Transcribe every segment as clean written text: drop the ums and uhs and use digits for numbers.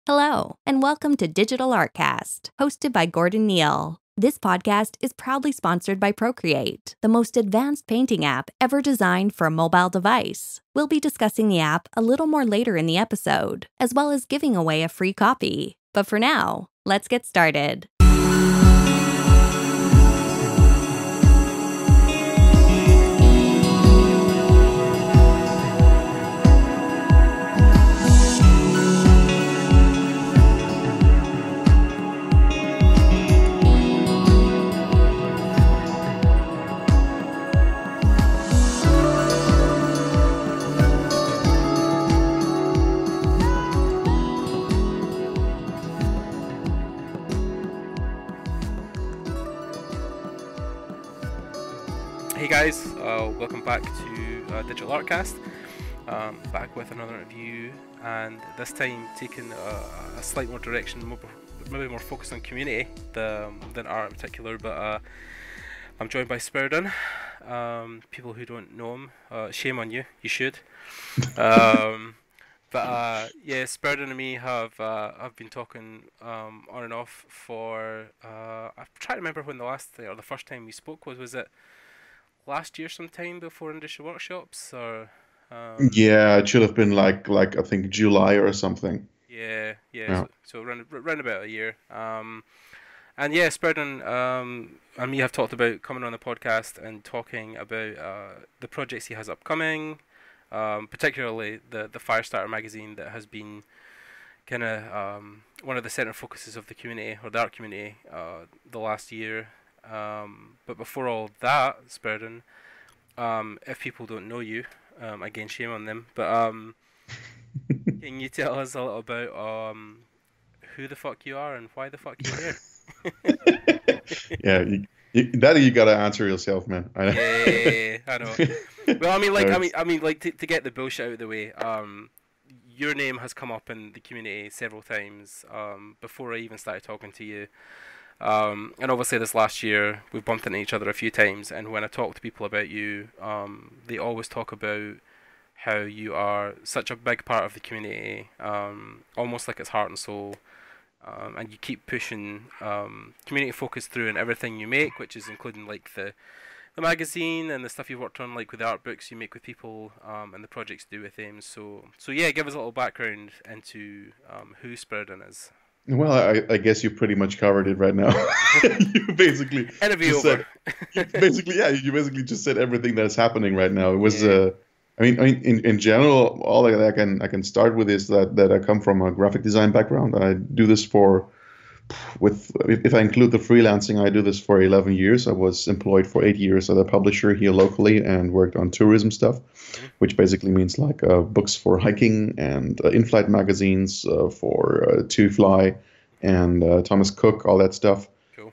Hello, and welcome to Digital Artcast, hosted by Gordon Neill. This podcast is proudly sponsored by Procreate, the most advanced painting app ever designed for a mobile device. We'll be discussing the app a little more later in the episode, as well as giving away a free copy. But for now, let's get started. Hey guys, welcome back to Digital Artcast. Back with another interview, and this time taking a slight more direction, maybe more focused on community than art in particular. But I'm joined by Spiridon. People who don't know him, shame on you. You should. Yeah, Spiridon and me have been talking on and off for. I'm trying to remember when the first time we spoke was. Was it last year sometime before industry workshops, or Yeah, it should have been like I think July or something. yeah. Yeah. So around about a year. And yeah, Spiridon and me have talked about coming on the podcast and talking about the projects he has upcoming, particularly the Firestarter magazine that has been kind of one of the centre focuses of the community, or the art community, the last year. But before all that, Spiridon, if people don't know you, again, shame on them, but can you tell us a little about who the fuck you are and why the fuck you're here? Yeah, you gotta answer yourself, man. Yeah, I know. Well, to get the bullshit out of the way, your name has come up in the community several times before I even started talking to you. And obviously this last year we've bumped into each other a few times, and when I talk to people about you, they always talk about how you are such a big part of the community, almost like it's heart and soul, and you keep pushing community focus through in everything you make, which is including like the magazine and the stuff you've worked on, like with the art books you make with people, and the projects you do with them. So yeah, give us a little background into who Spiridon is. Well, I guess you pretty much covered it right now. You basically Interview just over. you basically just said everything that's happening right now. It was Yeah. in general, all that I can start with is that I come from a graphic design background. I do this if I include the freelancing, I do this for 11 years. I was employed for 8 years at a publisher here locally and worked on tourism stuff, which basically means like books for hiking and in-flight magazines for To Fly and Thomas Cook, all that stuff. Cool.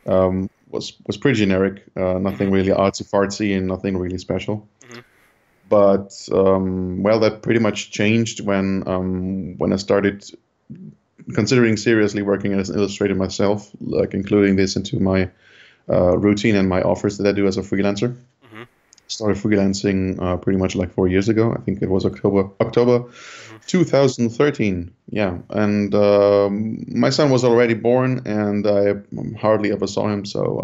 Was pretty generic, nothing really artsy-fartsy and nothing really special. Mhm. But that pretty much changed when I started considering seriously working as an illustrator myself, like including this into my routine and my offers that I do as a freelancer. Mhm. Started freelancing pretty much like 4 years ago. I think it was October 2013. Yeah, and my son was already born, and I hardly ever saw him, so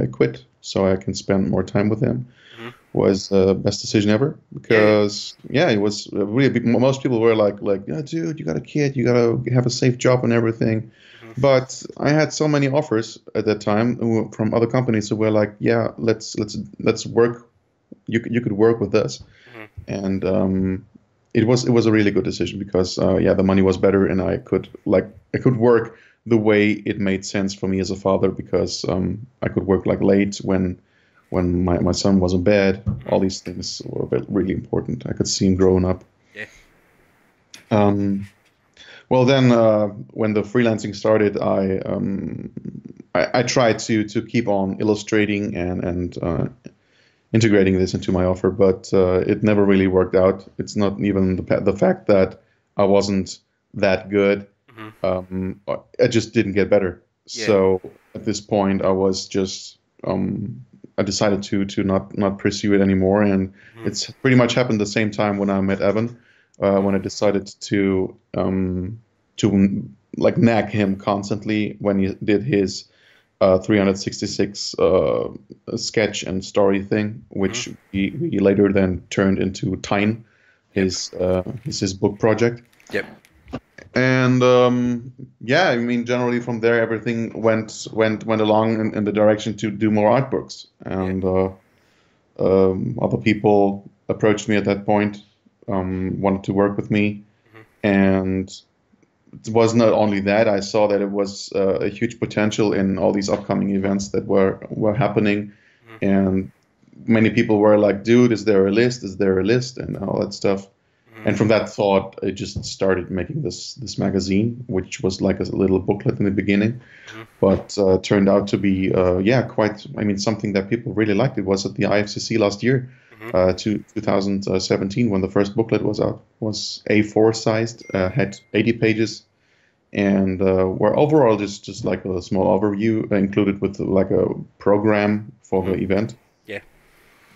I quit so I can spend more time with him. Mhm. Was the best decision ever, because it was really big. Most people were like, yeah, dude, you got a kid, you gotta have a safe job and everything. Mhm. But I had so many offers at that time from other companies who were like, yeah, let's work. You could work with us, Mhm. and it was a really good decision because the money was better, and I could work the way it made sense for me as a father, because I could work like late when my son was in bed. All these things were really important. I could see him growing up. Yeah. Well, then when the freelancing started, I tried to keep on illustrating and integrating this into my offer, but it never really worked out. It's not even the fact that I wasn't that good. Mhm. I just didn't get better. Yeah. So at this point, I was just I decided to not pursue it anymore, and it's pretty much happened the same time when I met Evan, when I decided to like nag him constantly when he did his 366 sketch and story thing, which he later then turned into Tyne, his book project. Yep. And yeah, I mean, generally from there, everything went along in the direction to do more art books. And other people approached me at that point, wanted to work with me. And it was not only that, I saw that it was a huge potential in all these upcoming events that were happening. And many people were like, dude, is there a list? Is there a list? And all that stuff. And from that thought, I just started making this magazine, which was like a little booklet in the beginning, but turned out to be, quite, I mean, something that people really liked. It was at the IFCC last year, 2017, when the first booklet was out. Was A4 sized, had 80 pages, and were overall just like a small overview included with like a program for the event. Yeah.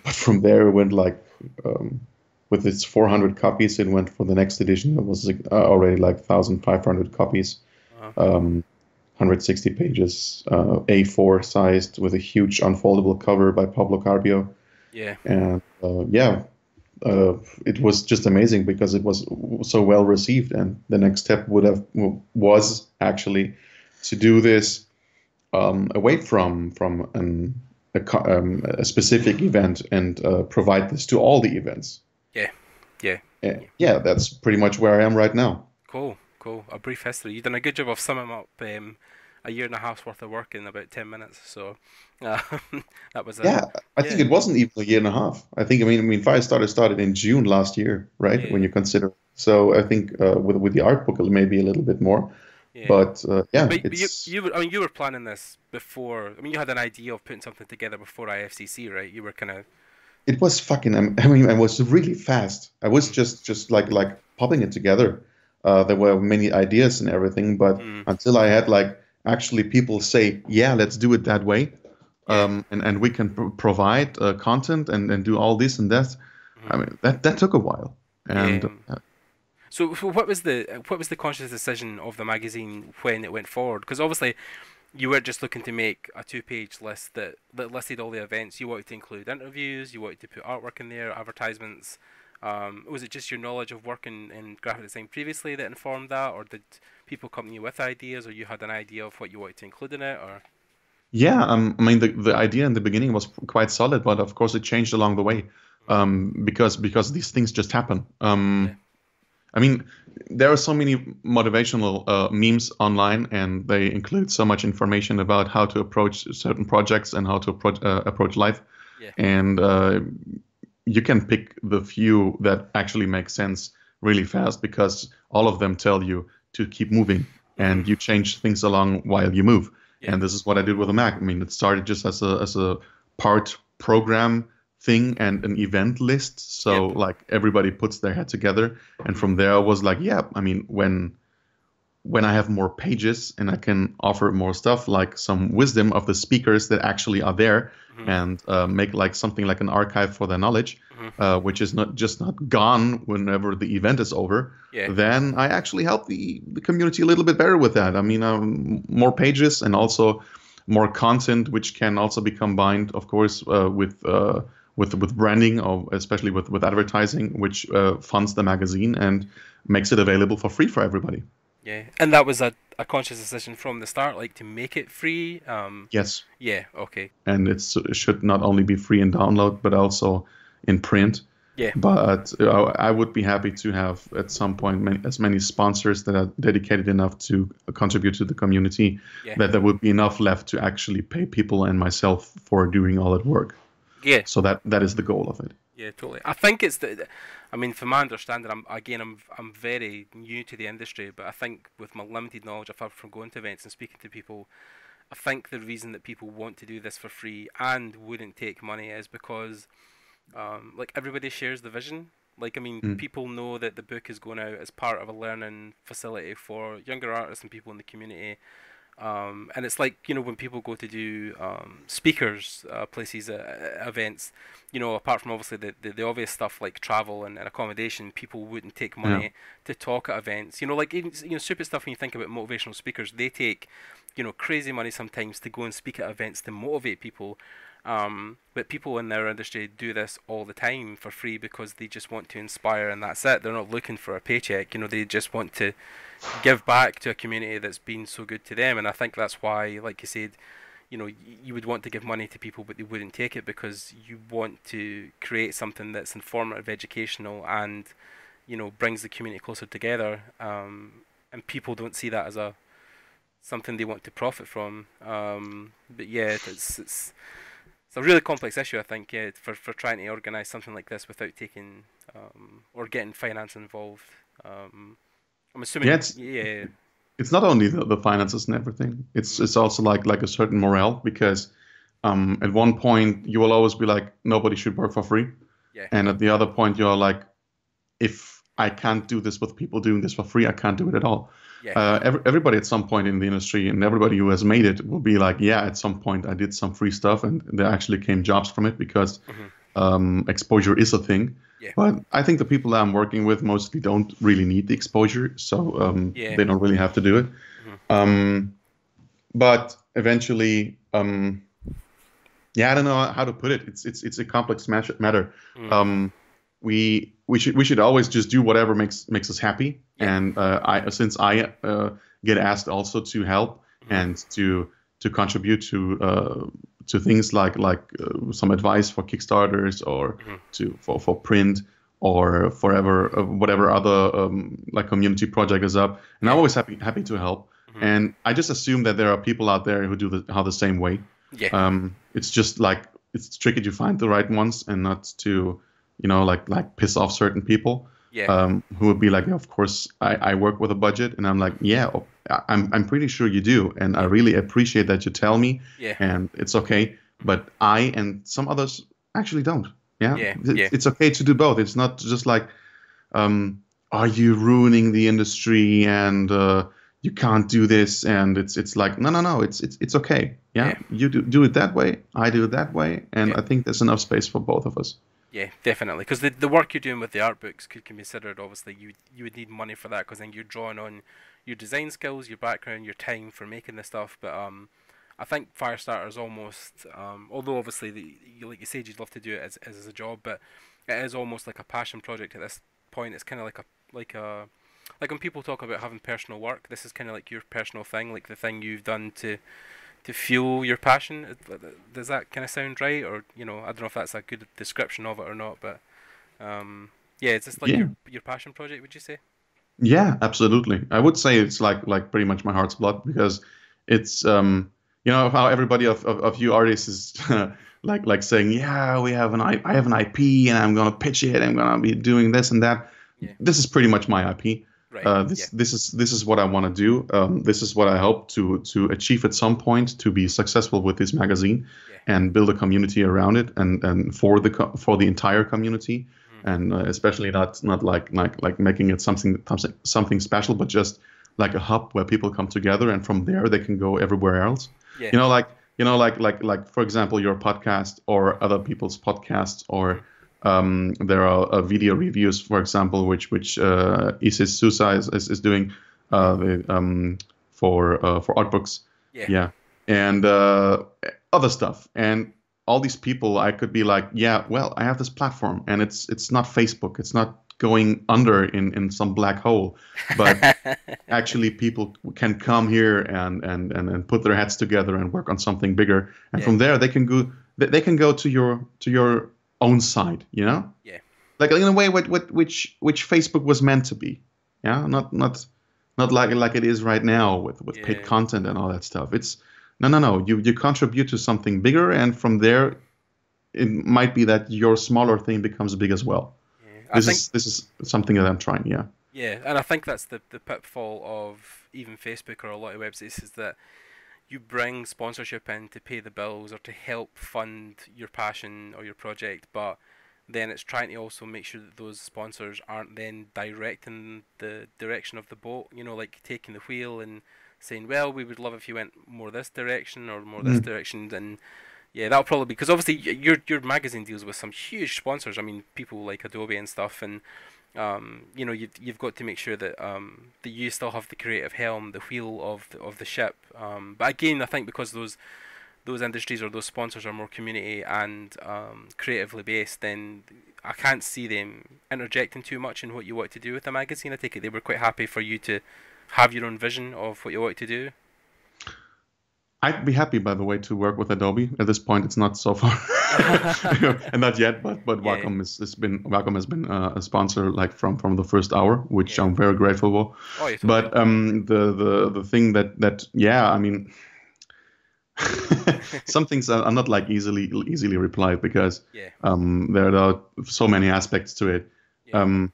But from there, it went like... with its 400 copies, it went for the next edition. It was already like 1,500 copies, 160 pages, A4 sized with a huge unfoldable cover by Pablo Carbio. Yeah. And it was just amazing because it was so well received. And the next step was actually to do this away from a specific event and provide this to all the events. Yeah, that's pretty much where I am right now. Cool. A brief history. You've done a good job of summing up a year and a half's worth of work in about 10 minutes. So that was I think it wasn't even a year and a half. I mean, Firestarter started in June last year, right? Yeah. When you consider. So I think with the art book, maybe a little bit more. Yeah. But But you were planning this before. I mean, you had an idea of putting something together before IFCC, right? You were kind of... It was fucking. I mean, I was really fast. I was just like popping it together. There were many ideas and everything, but until I had like actually people say, "Yeah, let's do it that way," and we can provide content and do all this and that. I mean, that took a while. And so what was the conscious decision of the magazine when it went forward? Because obviously, you were just looking to make a 2-page list that listed all the events. You wanted to include interviews, you wanted to put artwork in there, advertisements. Was it just your knowledge of working in graphic design previously that informed that, or did people come to you with ideas, or you had an idea of what you wanted to include in it? Or yeah, I mean, the idea in the beginning was quite solid, but of course it changed along the way, because these things just happen. I mean, there are so many motivational memes online, and they include so much information about how to approach certain projects and how to approach life. Yeah. And you can pick the few that actually make sense really fast, because all of them tell you to keep moving, and you change things along while you move. Yeah. And this is what I did with the Mac. I mean, it started just as a part program thing and an event list, so like everybody puts their head together, and from there I was like, I mean, when I have more pages and I can offer more stuff, like some wisdom of the speakers that actually are there, and make like something like an archive for their knowledge, which is not gone whenever the event is over, then I actually help the community a little bit better with that. I mean, more pages and also more content, which can also be combined, of course, with branding, or especially with advertising, which funds the magazine and makes it available for free for everybody. Yeah, and that was a conscious decision from the start, like to make it free? Yes. Yeah, okay. And it should not only be free in download, but also in print. Yeah. But I would be happy to have at some point as many sponsors that are dedicated enough to contribute to the community, that there would be enough left to actually pay people and myself for doing all that work. Yeah. So that is the goal of it. Yeah, totally. I think it's I mean, from my understanding, I'm very new to the industry, but I think with my limited knowledge I've had from going to events and speaking to people, I think the reason that people want to do this for free and wouldn't take money is because, like, everybody shares the vision. Like, I mean, people know that the book is going out as part of a learning facility for younger artists and people in the community. And it's like, you know, when people go to do speakers places, events, you know, apart from obviously the obvious stuff like travel and accommodation, people wouldn't take Yeah. money to talk at events. You know, like even, you know, stupid stuff when you think about motivational speakers, they take, you know, crazy money sometimes to go and speak at events to motivate people. But people in their industry do this all the time for free because they just want to inspire and that's it. They're not looking for a paycheck. You know, they just want to give back to a community that's been so good to them. And I think that's why, like you said, you know, you would want to give money to people, but they wouldn't take it because you want to create something that's informative, educational, and, you know, brings the community closer together. And people don't see that as a something they want to profit from. But yeah, it's a really complex issue, I think, yeah, for trying to organise something like this without taking or getting finance involved. I'm assuming, Yeah, yeah, it's not only the finances and everything. It's also like a certain morale because at one point you will always be like nobody should work for free, yeah, and at the other point you're like if I can't do this with people doing this for free, I can't do it at all. yeah, Everybody at some point in the industry and everybody who has made it will be like, yeah, at some point I did some free stuff and there actually came jobs from it because exposure is a thing. yeah, But I think the people that I'm working with mostly don't really need the exposure, so yeah, they don't really have to do it. But eventually, yeah, I don't know how to put it. It's a complex matter. We should always just do whatever makes us happy. yeah, And since I get asked also to help and to contribute to things like some advice for Kickstarters or for print or forever whatever other like community project is up, and I'm always happy to help. And I just assume that there are people out there who do the same way. yeah, It's just like it's tricky to find the right ones and not to, you know, like piss off certain people. yeah, Who would be like, of course, I work with a budget, and I'm like, yeah, I'm pretty sure you do, and I really appreciate that you tell me, yeah, and it's okay. But I and some others actually don't. Yeah, yeah, yeah, it's okay to do both. It's not just like, are you ruining the industry and you can't do this? And it's like, no, it's okay. Yeah, yeah, you do it that way, I do it that way, and yeah. I think there's enough space for both of us. Yeah, definitely. Because the work you're doing with the art books could be considered, obviously, you would need money for that because then you're drawing on your design skills, your background, your time for making the stuff. But I think Firestarter is almost, although obviously, like you said, you'd love to do it as a job, but it is almost like a passion project at this point. It's kind of like when people talk about having personal work, this is kind of like your personal thing, like the thing you've done to fuel your passion. Does that kind of sound right? Or, you know, I don't know if that's a good description of it or not, but yeah, it's just like Yeah. your passion project, would you say? Yeah, absolutely. I would say it's like pretty much my heart's blood because it's you know how everybody of you artists is like saying, yeah, I have an IP and I'm gonna pitch it, I'm gonna be doing this and that. Yeah. This is pretty much my IP. Right. This is what I want to do. This is what I hope to achieve at some point, to be successful with this magazine Yeah. and build a community around it and for the entire community. And especially not like making it something special, but just like a hub where people come together, and from there they can go everywhere else. Yeah. Like for example, your podcast or other people's podcasts, or there are video reviews, for example, which Isis Susa is doing for art books. Yeah. Yeah, and other stuff. And all these people, I could be like, yeah, well, I have this platform, and it's not Facebook, it's not going under in some black hole, but actually people can come here and put their heads together and work on something bigger, and Yeah. from there they can go to your own side, you know, Yeah. like in a way which Facebook was meant to be. Yeah, not like it is right now with paid Yeah. content and all that stuff. It's no. You contribute to something bigger, and from there, it might be that your smaller thing becomes big as well. Yeah. This is something that I'm trying. Yeah. Yeah, and I think that's the pitfall of even Facebook or a lot of websites, is that you bring sponsorship in to pay the bills or to help fund your passion or your project, but then it's trying to also make sure that those sponsors aren't then directing the direction of the boat, you know, like taking the wheel and saying, well, we would love if you went more this direction or more this direction, and yeah, that'll probably be because obviously your magazine deals with some huge sponsors. I mean, people like Adobe and stuff, and you know, you've got to make sure that that you still have the creative helm, the wheel of the ship. But again, I think because those industries or those sponsors are more community and creatively based, then I can't see them interjecting too much in what you want to do with the magazine. I take it they were quite happy for you to have your own vision of what you want to do. I'd be happy, by the way, to work with Adobe. At this point, it's not so far, and not yet. But Wacom has been a sponsor like from the first hour, which I'm very grateful for. Oh, yeah, totally. But the thing that I mean, some things are not like easily replied because there are so many aspects to it. I mean,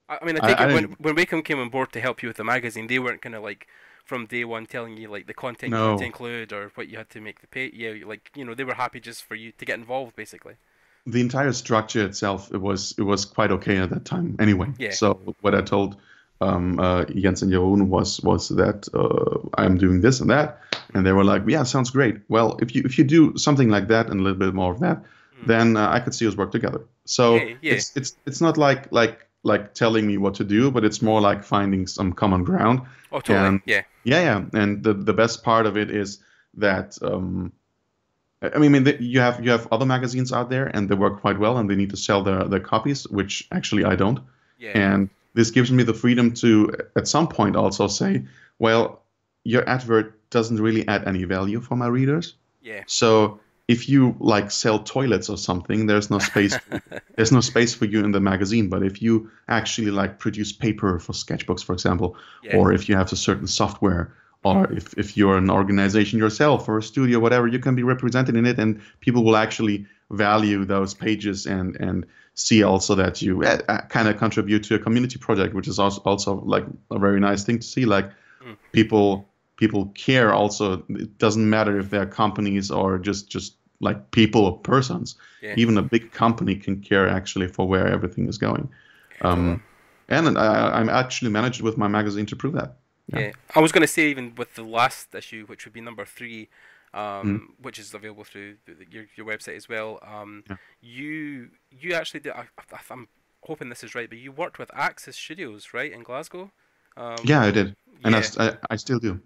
I think when Wacom came on board to help you with the magazine, they weren't kind of like from day one telling you like the content you had to include or what you had to make the page. Yeah, like, you know, they were happy just for you to get involved, basically. The entire structure itself, it was quite okay at that time anyway. Yeah. So what I told Jens and Jeroen was that I'm doing this and that, and they were like, yeah, sounds great. Well, if you do something like that and a little bit more of that, then I could see us work together. So it's not like telling me what to do, but it's more like finding some common ground. Oh, totally. And, yeah. And the best part of it is that I mean, you have other magazines out there, and they work quite well, and they need to sell their copies, which actually I don't. Yeah. And this gives me the freedom to, at some point, also say, well, your advert doesn't really add any value for my readers. Yeah. So if you like sell toilets or something, there's no space. There's no space for you in the magazine. But if you actually like produce paper for sketchbooks, for example, or if you have a certain software, or if you're an organization yourself or a studio, whatever, you can be represented in it, and people will actually value those pages and see also that you kind of contribute to a community project, which is also like a very nice thing to see. Like people care also. It doesn't matter if they're companies or just like people or persons. Yeah. Even a big company can care actually for where everything is going. And I'm actually managed with my magazine to prove that. Yeah. I was going to say, even with the last issue, which would be number 3, which is available through your website as well. You actually did. I'm hoping this is right, but you worked with Axis Studios, right, in Glasgow? Yeah, I did, and I still do.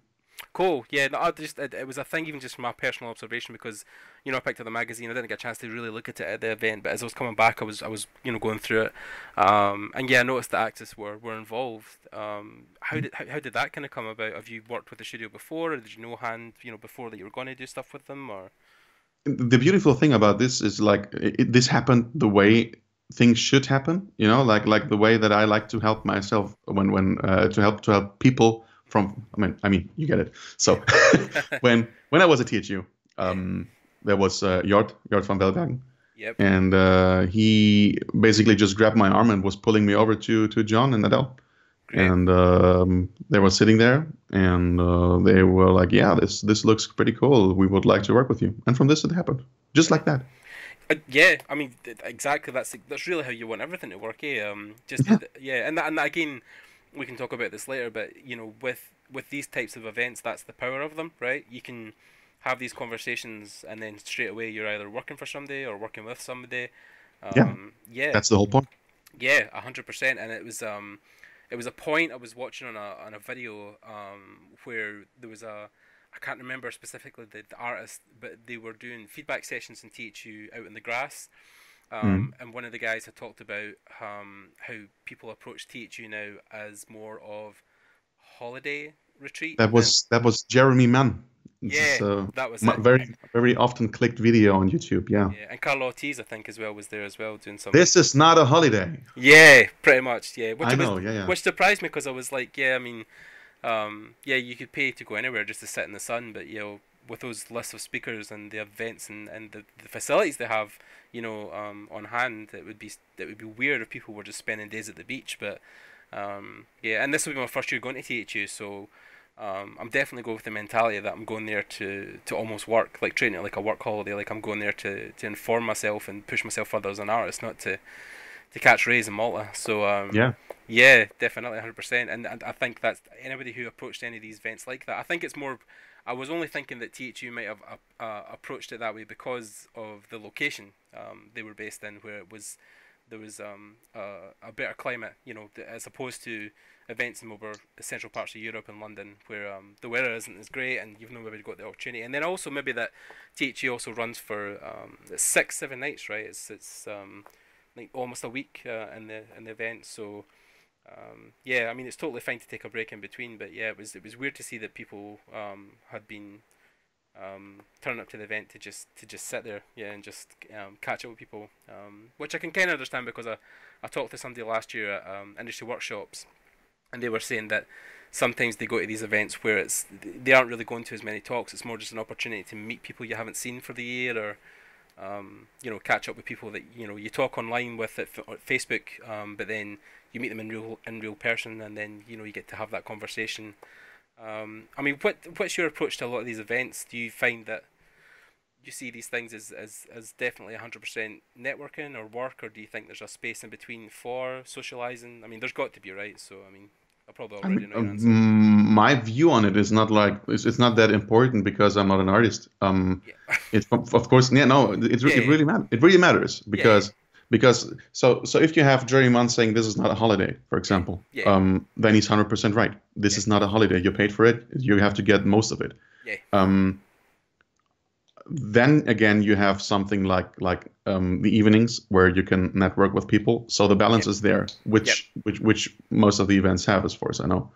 Cool. Yeah, no, it was a thing even just from my personal observation, because, you know, I picked up the magazine. I didn't get a chance to really look at it at the event, but as I was coming back, I was you know, going through it, and yeah, I noticed that Axis were involved. How did that kind of come about? Have you worked with the studio before, or did you know before that you were going to do stuff with them, or? The beautiful thing about this is like this happened the way things should happen. You know, like the way that I like to help myself when to help people. I mean, you get it. So when I was at THU, there was Jort van Belbergen. Yep. And he basically just grabbed my arm and was pulling me over to John and Adele. Great. And they were sitting there, and they were like, yeah, this looks pretty cool. We would like to work with you. And from this, it happened. Just like that. Yeah, I mean, exactly. That's really how you want everything to work, eh? And again, we can talk about this later, but you know, with these types of events, that's the power of them, right? You can have these conversations, and then straight away you're either working for somebody or working with somebody. That's the whole point. Yeah, 100%. And it was a point I was watching on a video where there was I can't remember specifically the artist, but they were doing feedback sessions in THU out in the grass. And one of the guys had talked about how people approach THU now as more of holiday retreat. That was Jeremy Mann. That was very often clicked video on YouTube. Yeah. And Carl Ortiz, I think, as well, was there as well doing something. This is not a holiday. Yeah, pretty much. Yeah. Which surprised me, because I was like, I mean, you could pay to go anywhere just to sit in the sun, but you know, with those lists of speakers and the events and the facilities they have, you know, on hand, it would be weird if people were just spending days at the beach. But and this will be my first year going to THU, so I'm definitely going with the mentality that I'm going there to almost work, like treating it like a work holiday. Like I'm going there to inform myself and push myself further as an artist, not to catch rays in Malta. So yeah, definitely 100%. And I think that's anybody who approached any of these events like that. I think it's more. I was only thinking that THU might have approached it that way because of the location they were based in, where there was a better climate, as opposed to events in more central parts of Europe and London, where the weather isn't as great and you've not maybe got the opportunity. And then also maybe that THU also runs for 6-7 nights, right? It's like almost a week in the event, so. Yeah, I mean it's totally fine to take a break in between, but yeah, it was weird to see that people had been turning up to the event to just sit there, and just catch up with people, which I can kind of understand, because I talked to somebody last year at industry workshops, and they were saying that sometimes they go to these events where they aren't really going to as many talks. It's more just an opportunity to meet people you haven't seen for the year, or catch up with people that you talk online with at Facebook, but then you meet them in real person, and then you get to have that conversation. I mean, what's your approach to a lot of these events? Do you find that you see these things as definitely 100% networking or work, or do you think there's a space in between for socializing? I mean, there's got to be, right? So I mean, I probably already know your answer. My view on it is not like it's not that important because I'm not an artist. It of course, it really matters. It really matters because so if you have Jerry Munn saying this is not a holiday, for example, then he's 100% right. This is not a holiday. You paid for it. You have to get most of it. Then again, you have something like the evenings where you can network with people. So the balance is there, which most of the events have, as far as I know.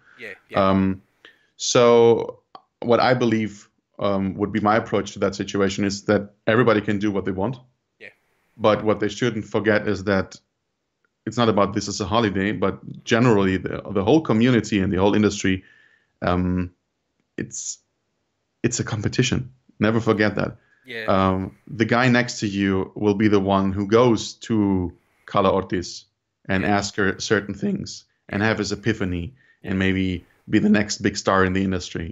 So what I believe would be my approach to that situation is that everybody can do what they want. But what they shouldn't forget is that it's not about this as a holiday, but generally the whole community and the whole industry, it's a competition. Never forget that. The guy next to you will be the one who goes to Carla Ortiz and ask her certain things and have his epiphany and maybe be the next big star in the industry.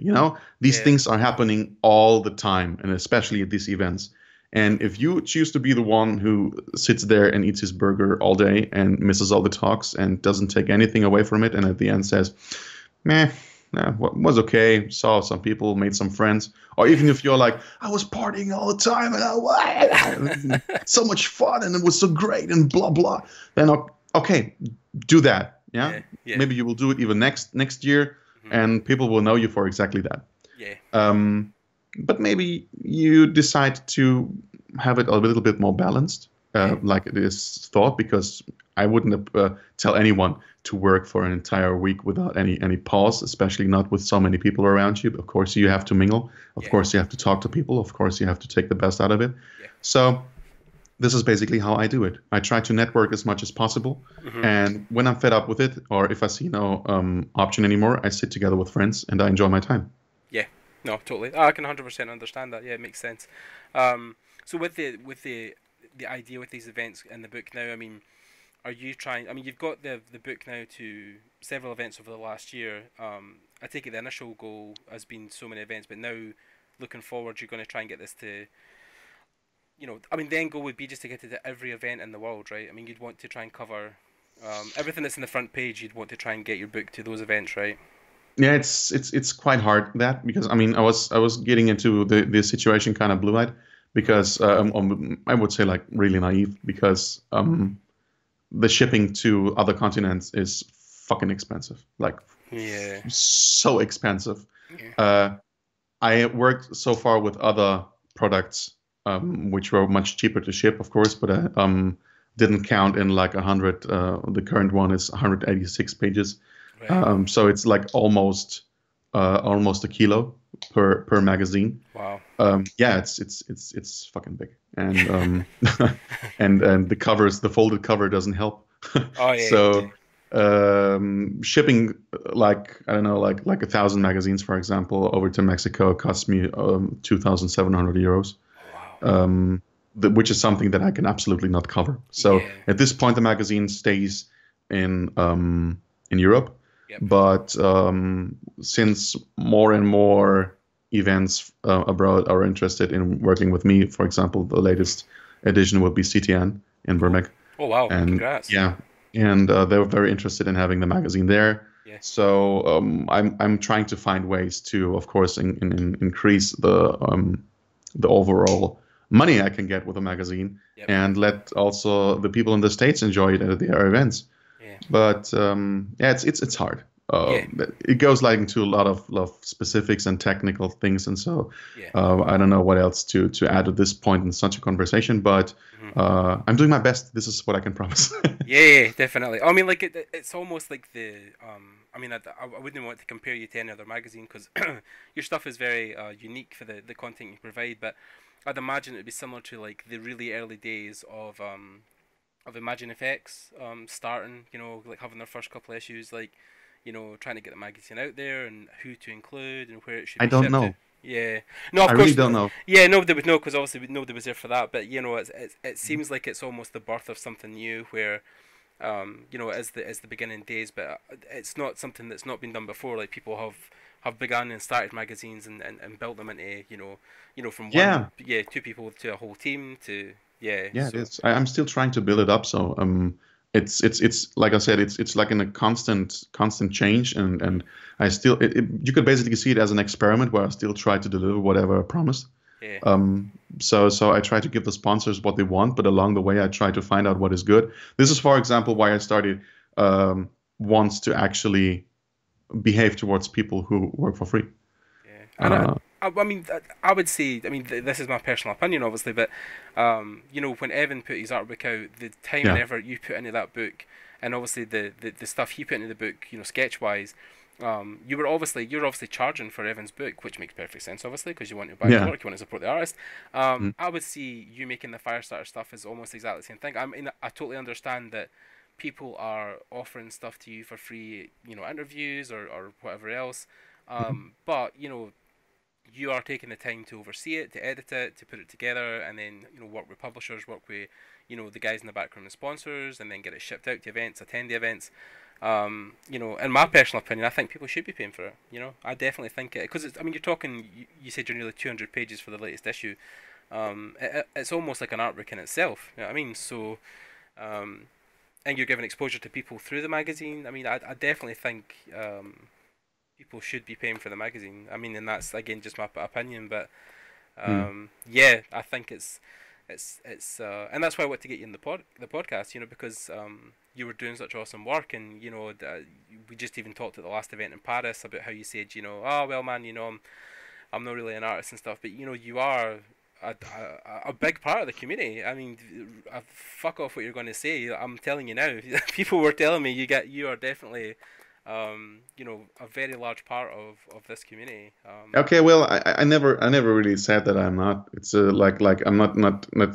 These things are happening all the time, and especially at these events. And if you choose to be the one who sits there and eats his burger all day and misses all the talks and doesn't take anything away from it, and at the end says, meh, was okay, saw some people, made some friends, or even if you're like, I was partying all the time and so much fun and it was so great and blah blah, then okay, do that. Maybe you will do it even next year, and people will know you for exactly that. But maybe you decide to have it a little bit more balanced, like it is thought, because I wouldn't tell anyone to work for an entire week without any pause, especially not with so many people around you. Of course, you have to mingle. Of course, you have to talk to people. Of course, you have to take the best out of it. So this is basically how I do it. I try to network as much as possible. And when I'm fed up with it, or if I see no option anymore, I sit together with friends and I enjoy my time. No, totally. I can 100% understand that. Yeah, it makes sense. So with the idea with these events in the book now, I mean, are you trying? I mean, you've got the book now to several events over the last year. I take it the initial goal has been so many events, but now looking forward, you're going to try and get this to. I mean, the end goal would be just to get it to every event in the world, right? I mean, you'd want to try and cover everything that's in the front page. You'd want to try and get your book to those events, right? Yeah, it's quite hard that, because I mean I was getting into the situation kind of blue-eyed, because I would say like really naive, because the shipping to other continents is fucking expensive, like so expensive. I worked so far with other products which were much cheaper to ship, of course, but didn't count in like 100. The current one is 186 pages. So it's like almost a kilo per magazine. Wow. It's fucking big, and and the folded cover doesn't help. So shipping like I don't know, like 1,000 magazines, for example, over to Mexico cost me 2,700 euros. Wow. Which is something that I can absolutely not cover. So at this point, the magazine stays in Europe. But since more and more events abroad are interested in working with me, for example, the latest edition will be CTN in Burmek. Oh wow! And Congrats. yeah, and they were very interested in having the magazine there. Yeah. So I'm trying to find ways to, of course, increase the overall money I can get with a magazine, Yep. and let also the people in the States enjoy it at their events. Yeah. But yeah, it's hard. Yeah. It goes like into a lot of specifics and technical things, and so Yeah. I don't know what else to add at this point in such a conversation. But I'm doing my best. This is what I can promise. Yeah, definitely. I mean, like it's almost like the I mean, I wouldn't want to compare you to any other magazine because your stuff is very unique for the content you provide. But I'd imagine it'd be similar to like the really early days of Imagine Effects starting. You know, like having their first couple of issues, like trying to get the magazine out there and who to include and where it should I be don't shipped to. know. Yeah, no, of I course. really don't know. Yeah, nobody would know because obviously nobody was there for that. But it seems like it's almost the birth of something new where as the beginning days, but it's not something that's not been done before. Like people have begun and started magazines and built them into from Yeah. two people to a whole team to Yeah, so I'm still trying to build it up. So it's like I said, it's like in a constant change, and I still you could basically see it as an experiment where I still try to deliver whatever I promised. yeah So I try to give the sponsors what they want, but along the way I try to find out what is good. This is, for example, why I started wants to actually behave towards people who work for free. yeah. And Uh, I mean, I would say, I mean, this is my personal opinion, obviously, but when Evan put his art book out, the time and yeah, effort you put into that book, and obviously the stuff he put into the book, sketch wise, you're obviously charging for Evan's book, which makes perfect sense, obviously, because you want to buy his yeah. work, you want to support the artist. Mm. I would see you making the Firestarter stuff as almost exactly the same thing. I mean, I totally understand that people are offering stuff to you for free, interviews or whatever else. But you are taking the time to oversee it, to edit it, to put it together, and then work with publishers, work with the guys in the background, the sponsors, and then get it shipped out to events, attend the events. In my personal opinion, I think people should be paying for it. I definitely think it because I mean, you're talking. You said you're nearly 200 pages for the latest issue. It's almost like an art book in itself. You know what I mean? So, and you're giving exposure to people through the magazine. I mean, I definitely think people should be paying for the magazine. I mean, and that's again just my opinion, but Mm. yeah, I think and that's why I want to get you in the podcast, because you were doing such awesome work, and we just even talked at the last event in Paris about how you said, oh well, man, I'm not really an artist and stuff, but you are a big part of the community. I mean, fuck off what you're going to say. I'm telling you now. People were telling me you are definitely a very large part of this community. Okay, well, I never really said that I'm not. It's like I'm not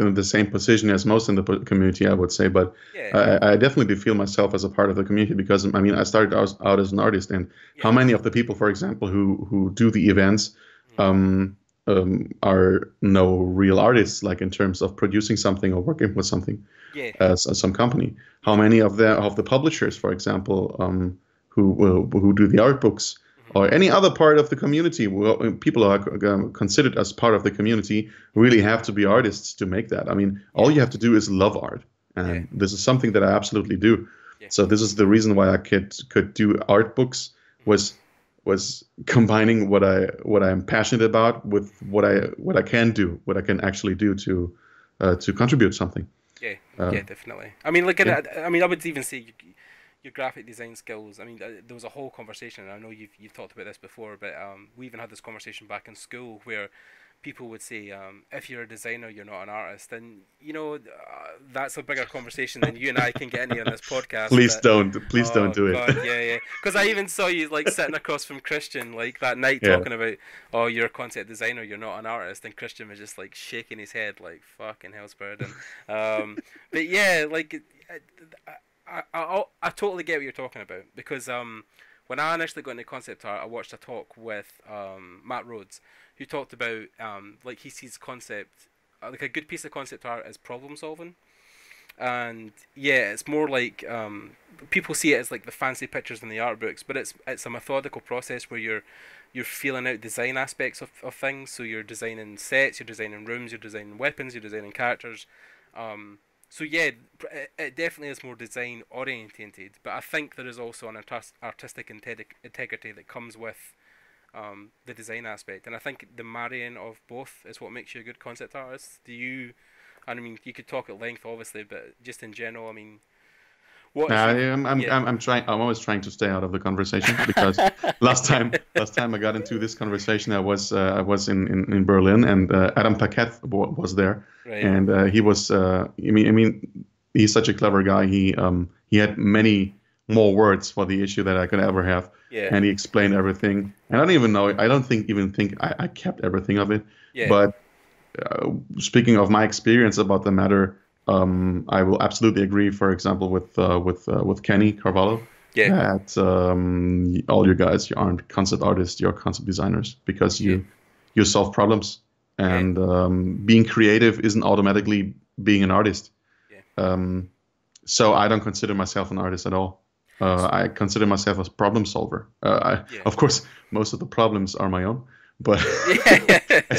in the same position as most in the community, I would say, but Yeah, I definitely feel myself as a part of the community because I mean I started out as an artist, and how yeah, many of the people, for example, who do the events are no real artists, like in terms of producing something or working with something yeah, as some company. How yeah. many of the publishers, for example, who do the art books or any other part of the community, people are considered as part of the community, really have to be artists to make that. I mean, all you have to do is love art, Yeah, and this is something that I absolutely do. yeah, So this is the reason why I could do art books, was combining what I'm passionate about with what I can do, what I can actually do to contribute something. yeah, Uh, yeah, definitely. I mean, yeah. I mean, I would even say your graphic design skills. I mean, there was a whole conversation, and I know you've talked about this before, but we even had this conversation back in school where people would say, if you're a designer, you're not an artist, and that's a bigger conversation than you and I can get into on this podcast. But Please don't oh do it. god, yeah, yeah. Because I even saw you like sitting across from Christian like that night Yeah. talking about, oh, you're a concept designer, you're not an artist, and Christian was just like shaking his head like fucking hell, Spiridon. But yeah, like I totally get what you're talking about because when I initially got into concept art, I watched a talk with Matt Rhodes, who talked about like he sees concept like a good piece of concept art as problem solving. And yeah, it's more like people see it as like the fancy pictures in the art books, but it's a methodical process where you're feeling out design aspects of things. So you're designing sets, you're designing rooms, you're designing weapons, you're designing characters, So yeah, it definitely is more design orientated, but I think there is also an artistic integrity that comes with the design aspect, and I think the marrying of both is what makes you a good concept artist. Do you? And I mean, you could talk at length, obviously, but just in general, I mean, what is I'm trying. I'm always trying to stay out of the conversation because last time I got into this conversation, I was in Berlin, and Adam Paquette was there, right. and he was. I mean, he's such a clever guy. He had many more words for the issue that I could ever have, and he explained everything. And I don't even know. I don't think I kept everything of it. Yeah. But speaking of my experience about the matter. I will absolutely agree. For example, with Kenny Carvalho, that all you guys, you aren't concept artists, you're concept designers because you solve problems, and being creative isn't automatically being an artist. So I don't consider myself an artist at all. I consider myself a problem solver. Of course, most of the problems are my own, but I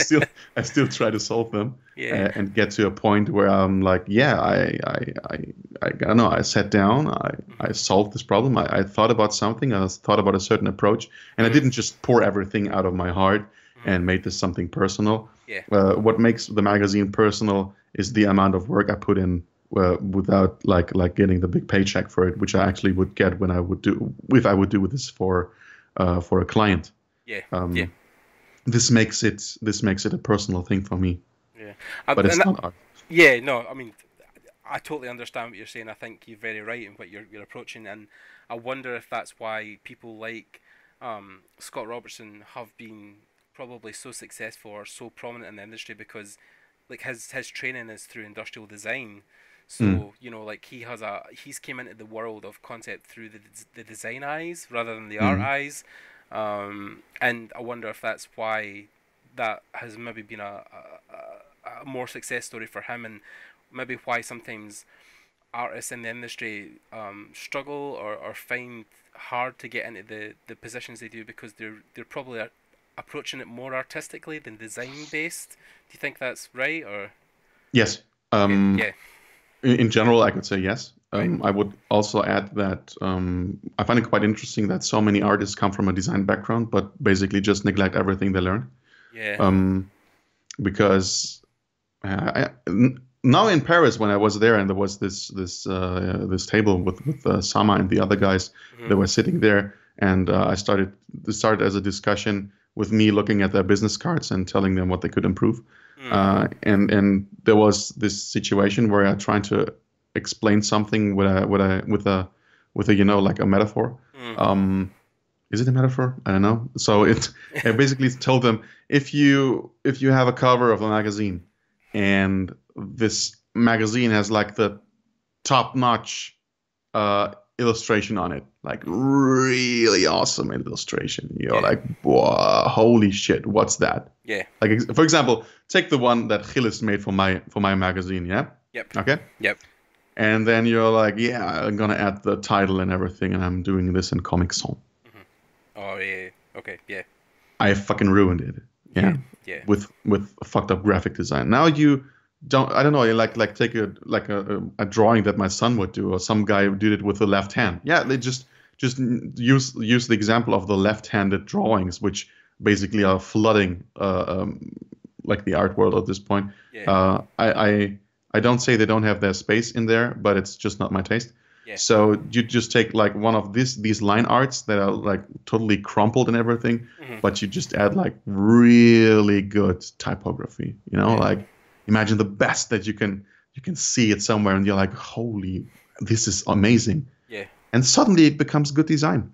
still try to solve them and get to a point where I'm like, I don't know. I sat down, I solved this problem. I thought about something. I thought about a certain approach, and I didn't just pour everything out of my heart and made this something personal. What makes the magazine personal is the amount of work I put in without like getting the big paycheck for it, which I actually would get if I would do this for a client. This makes it a personal thing for me. But it's not art. Yeah, no, I mean, I totally understand what you're saying. I think you're very right in what you're approaching, and I wonder if that's why people like Scott Robertson have been probably so successful or so prominent in the industry, because like his training is through industrial design. So you know, like he's came into the world of concept through the design eyes rather than the art eyes. And I wonder if that's why that has maybe been a more success story for him, and maybe why sometimes artists in the industry struggle or find hard to get into the positions they do, because they're probably approaching it more artistically than design based. Do you think that's right? Or yes. In general, I could say yes. I would also add that I find it quite interesting that so many artists come from a design background, but basically just neglect everything they learn. Because now in Paris, when I was there, and there was this table with Sama and the other guys that were sitting there, and it started as a discussion with me looking at their business cards and telling them what they could improve. And there was this situation where I tried to explain something with a like a metaphor. Is it a metaphor? I don't know. So I basically told them, if you have a cover of a magazine, and this magazine has like the top-notch illustration on it, like really awesome illustration, you're like, wow, holy shit, what's that? Like, for example, take the one that Gilles made for my magazine. Okay. And then you're like, I'm gonna add the title and everything, and I'm doing this in Comic Sans. Oh yeah. Okay. Yeah. I fucking ruined it. With a fucked up graphic design. Now you don't. I don't know. You like take a drawing that my son would do, or some guy who did it with the left hand. They just use the example of the left-handed drawings, which basically are flooding like the art world at this point. I don't say they don't have their space in there, but it's just not my taste. So you just take like one of these line arts that are like totally crumpled and everything, but you just add like really good typography. You know, like imagine the best that you can see it somewhere, and you're like, holy, this is amazing. And suddenly it becomes good design.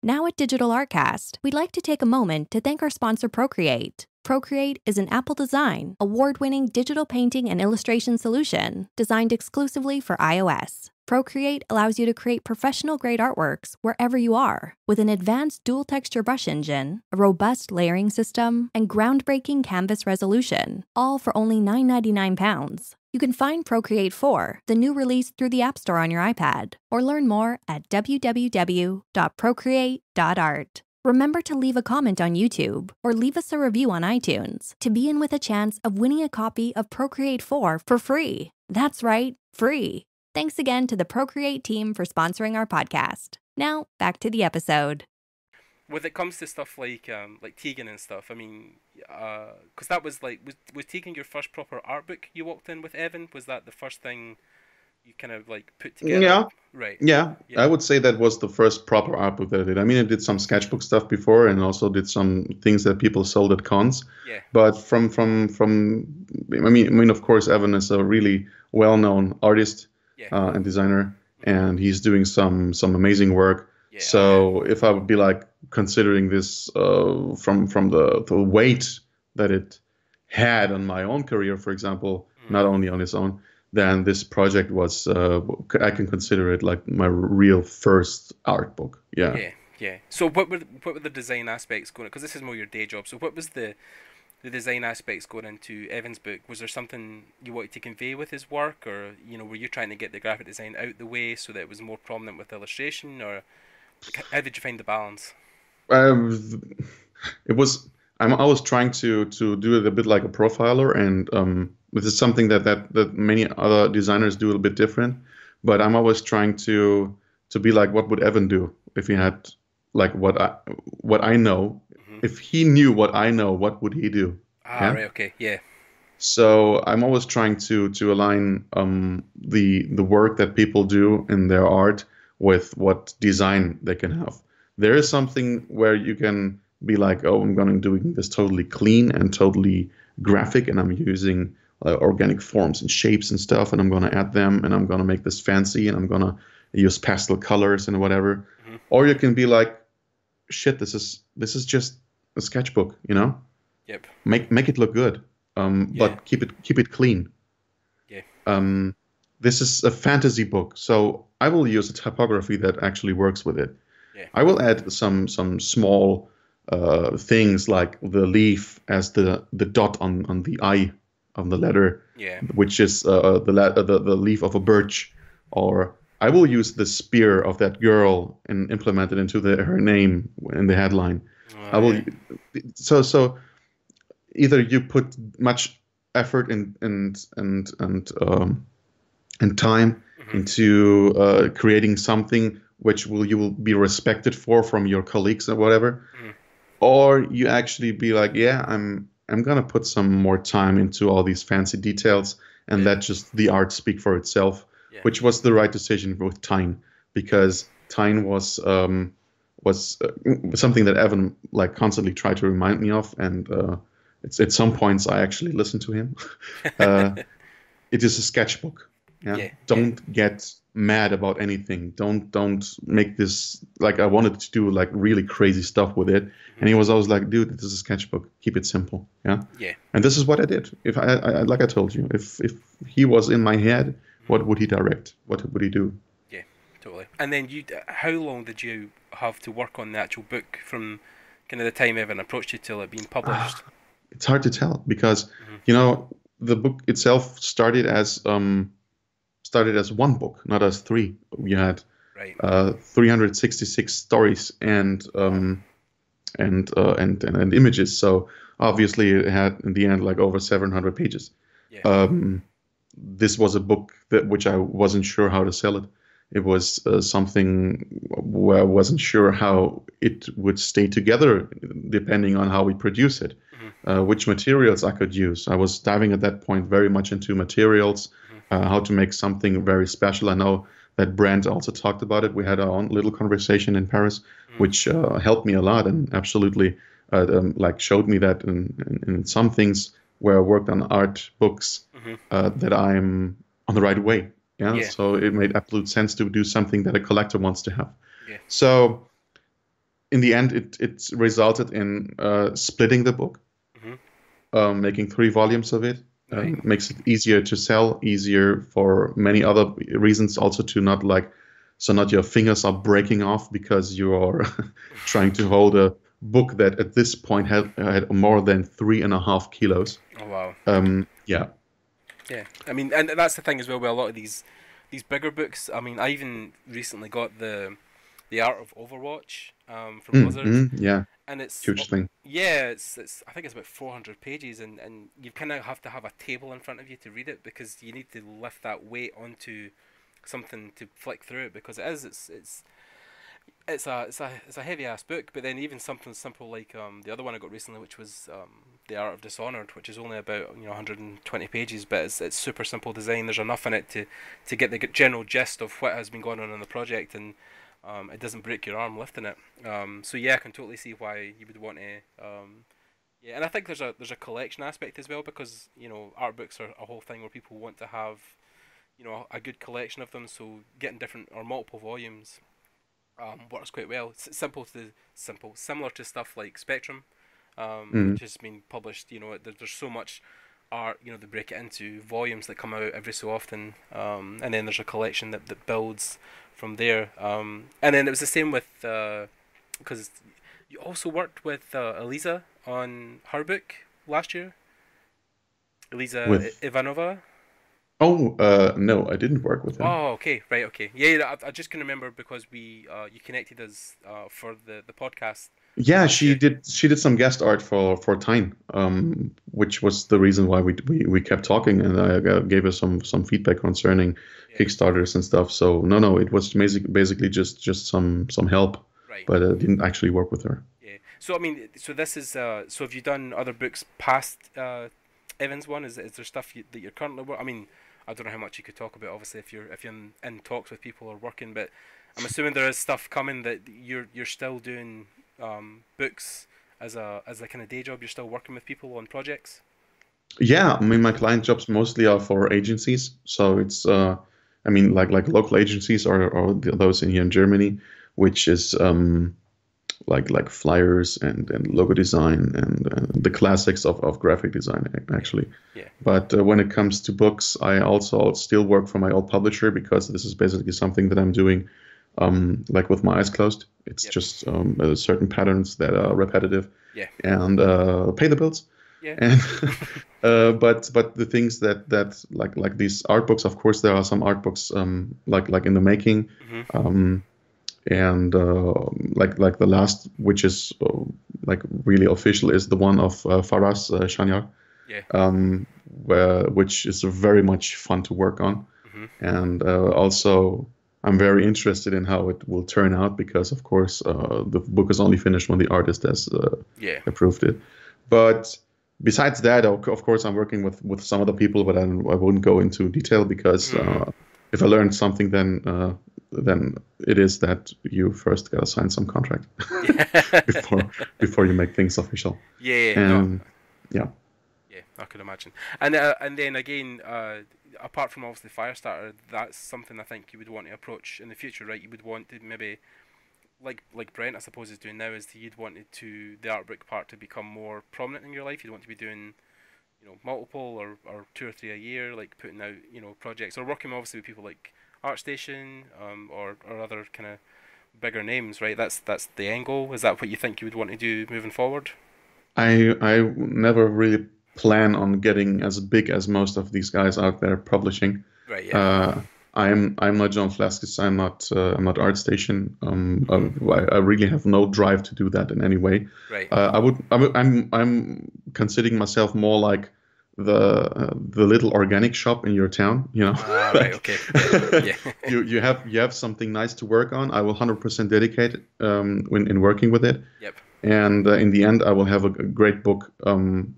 Now at Digital Artcast, we'd like to take a moment to thank our sponsor Procreate. Procreate is an Apple Design, award-winning digital painting and illustration solution designed exclusively for iOS. Procreate allows you to create professional-grade artworks wherever you are, with an advanced dual-texture brush engine, a robust layering system, and groundbreaking canvas resolution, all for only £9.99. You can find Procreate 4, the new release, through the App Store on your iPad, or learn more at www.procreate.art. Remember to leave a comment on YouTube or leave us a review on iTunes to be in with a chance of winning a copy of Procreate 4 for free. That's right, free. Thanks again to the Procreate team for sponsoring our podcast. Now, back to the episode. When it comes to stuff like Tegan and stuff, I mean, because that was like, was Tegan your first proper art book you walked in with Evan? Was that the first thing you kind of like put together? Yeah. Right. Yeah. I would say that was the first proper art book that I did. I mean, I did some sketchbook stuff before, and also did some things that people sold at cons. Yeah. But from I mean, of course, Evan is a really well-known artist and designer, and he's doing some amazing work. Yeah. So if I would be like considering this from the weight that it had on my own career, for example, not only on his own, then this project was, I can consider it like my real first art book. Yeah. Yeah. So what were the design aspects going? Because this is more your day job. So what was the design aspects going into Evan's book? Was there something you wanted to convey with his work, or were you trying to get the graphic design out the way so that it was more prominent with illustration, or how did you find the balance? It was. I was trying to do it a bit like a profiler, and this is something that many other designers do a little bit different. But I'm always trying to be like, what would Evan do if he had like what I know? If he knew what I know, what would he do? Right. Okay. Yeah. So I'm always trying to align the work that people do in their art with what design they can have. There is something where you can be like, oh, I'm going to do this totally clean and totally graphic, and I'm using organic forms and shapes and stuff, and I'm going to add them, and I'm going to make this fancy, and I'm going to use pastel colors and whatever. Or you can be like, shit, this is just a sketchbook, Yep. Make it look good, but keep it clean. Yeah. This is a fantasy book, so I will use a typography that actually works with it. Yeah. I will add some small things like the leaf as the dot on the eye of the letter, which is the leaf of a birch, or I will use the spear of that girl and implement it into her name in the headline. I will. So either you put much effort and time into creating something which you will be respected from your colleagues or whatever, or you actually be like, I'm gonna put some more time into all these fancy details and let just the art speak for itself, which was the right decision with Tyne, because Tyne was something that Evan like constantly tried to remind me of, and it's at some points I actually listen to him. It is a sketchbook. Don't get mad about anything. Don't make this like I wanted to do like really crazy stuff with it. And he was always like, dude, this is a sketchbook. Keep it simple. Yeah. And this is what I did. If I like I told you, if he was in my head, what would he direct? What would he do? Yeah, totally. And then how long did you have to work on the actual book from kind of the time Evan approached you till it being published? It's hard to tell because the book itself started as one book, not as three. We had 366 stories and images. So obviously it had in the end like over 700 pages. This was a book which I wasn't sure how to sell it. It was something where I wasn't sure how it would stay together depending on how we produce it, which materials I could use. I was diving at that point very much into materials, how to make something very special. I know that Brand also talked about it. We had our own little conversation in Paris, which helped me a lot and absolutely like showed me that in some things where I worked on art books that I'm on the right way. So it made absolute sense to do something that a collector wants to have. So in the end, it resulted in splitting the book, making 3 volumes of it. Makes it easier to sell, easier for many other reasons, also to not your fingers are breaking off because you are trying to hold a book that at this point had more than 3.5 kilos. Oh wow. Yeah. I mean, and that's the thing as well with a lot of these bigger books. I mean, I even recently got the The Art of Overwatch from Blizzard. Yeah, and it's huge thing. Yeah, it's I think it's about 400 pages, and you kind of have to have a table in front of you to read it, because you need to lift that weight onto something to flick through it, because it's a heavy ass book. But then even something simple like the other one I got recently, which was The Art of Dishonored, which is only about 120 pages, but it's super simple design. There's enough in it to get the general gist of what has been going on in the project, and it doesn't break your arm lifting it. So yeah, I can totally see why you would want to. Yeah, and I think there's a collection aspect as well, because art books are a whole thing where people want to have a good collection of them. So getting different or multiple volumes works quite well. It's similar to stuff like Spectrum, which has been published. There's so much art. They break it into volumes that come out every so often, and then there's a collection that builds from there. And then it was the same with because you also worked with Eliza on her book last year. Eliza Ivanova. Oh, no, I didn't work with her. Oh, okay, right, okay. Yeah, I just can remember because you connected us for the podcast. Yeah, she did some guest art for Tyne, which was the reason why we kept talking, and I gave her some feedback concerning Kickstarters and stuff. So no, it was basically just some help, right. But I didn't actually work with her. Yeah. So I mean, this is so have you done other books past Evan's one? Is there stuff that you're currently working? I mean, I don't know how much you could talk about, obviously, if you're in talks with people or working, but I'm assuming there is stuff coming that you're still doing books as a kind of day job. You're still working with people on projects. Yeah, I mean, my client jobs mostly are for agencies, so it's I mean, like local agencies or those in here in Germany, which is like flyers and logo design and the classics of graphic design, actually. Yeah. But when it comes to books, I also still work for my old publisher, because this is basically something that I'm doing like with my eyes closed. It's just certain patterns that are repetitive and pay the bills. Yeah. And but the things that like these art books, of course, there are some art books like in the making. Mm-hmm. And like the last, which is like really official, is the one of Faraz Shanyar, which is very much fun to work on. Mm-hmm. And also I'm very interested in how it will turn out, because of course the book is only finished when the artist has approved it. But besides that, of course, I'm working with some other people, but I wouldn't go into detail, because if I learned something, then it is that you first gotta sign some contract before you make things official. Yeah, I could imagine. And then again, apart from obviously Firestarter, that's something I think you would want to approach in the future, right? You would want to maybe, like Brent, I suppose, is doing now, is that you'd want the art book part to become more prominent in your life. You'd want to be doing, multiple or 2 or 3 a year, like putting out, projects, or working obviously with people like ArtStation, or other kind of bigger names, right? That's the end goal. Is that what you think you would want to do moving forward? I never really plan on getting as big as most of these guys out there publishing. Right. Yeah. I'm not John Flaskis. I'm not ArtStation. I really have no drive to do that in any way. Right. I'm considering myself more like the little organic shop in your town. Right. Okay. Yeah. you have something nice to work on. I will 100% dedicate in working with it. Yep. And in the end, I will have a great book,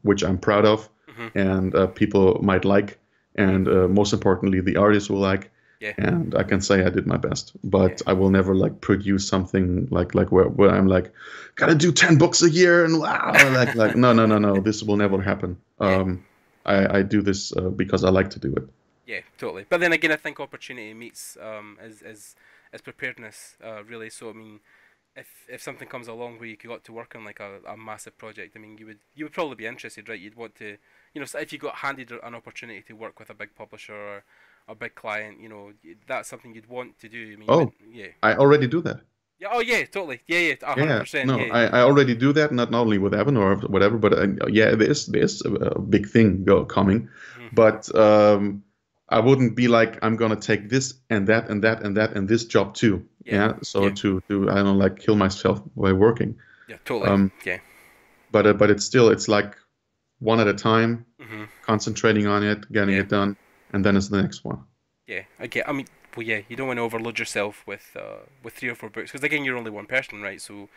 which I'm proud of, and people might like, and most importantly, the artists will like. Yeah. And I can say I did my best, but I will never produce something like where I'm like, gotta do 10 books a year and wow, like no, this will never happen. I do this because I like to do it. Yeah, totally. But then again, I think opportunity meets as preparedness, really. So I mean, if something comes along where you got to work on like a massive project, I mean, you would probably be interested, right? You'd want to, so if you got handed an opportunity to work with a big publisher or a big client, that's something you'd want to do. I mean, I already do that. Yeah. Oh, yeah. Totally. Yeah. 100%. No, I already do that. Not only with Evan or whatever, but there's a big thing coming. Mm-hmm. But I wouldn't be like, I'm gonna take this and that and that and that and this job too. Yeah. So to I don't like kill myself by working. Yeah, totally. Yeah. But it's like one at a time, Mm-hmm. concentrating on it, getting it done, and then it's the next one. Yeah, I mean, well, yeah, you don't want to overload yourself with 3 or 4 books, because again, you're only one person, right? So,